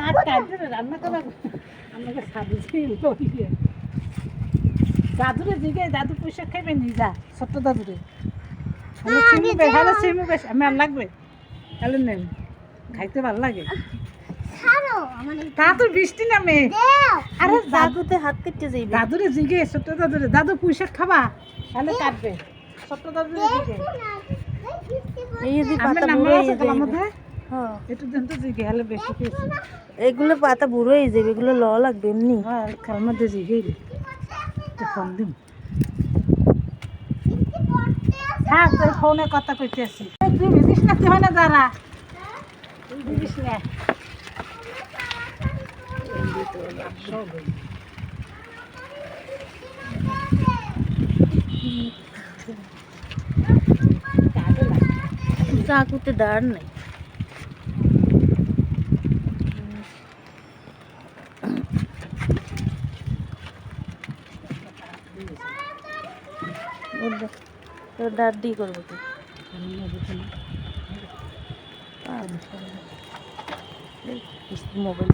রান্না করা আমাকে সাজিয়েছি দাদুরে জিগে দাদু পয়সা খাইবে নি যা ছোট্ট দাদুরে হ্যালো সিমু বেশ আমার লাগবে তাহলে নেন খাইতে ভালো লাগে তা তো বৃষ্টি নামে আরে দাদুতে হাত কেটে যাইবে দাদুরে জিগে ছোট্ট দাদুরে দাদু পুঁইশাক খাবা তাহলে কাটবে ছোট্ট দাদুরে জিগে এই যে আমার পাতা নাম্বার বুড়ো আছে হয়ে গলার যাবে মধ্যে হ্যাঁ একটু দেন তো জিগে হলে বেশি খেয়েছি এগুলো পাতা বুড়ো হয়ে যাবে এগুলো ল লাগবে এমনি হ্যাঁ খাল মধ্যে জিগে একটু ফোন দিম হ্যাঁ তোর ফোনে কথা কইতে আসি তুই ভিজিস না তুই হয় না দাঁড়া তুই ভিজিস না চাকুতে দাঁড় নাই দাঁড় দিয়ে করবো কি মোবাইল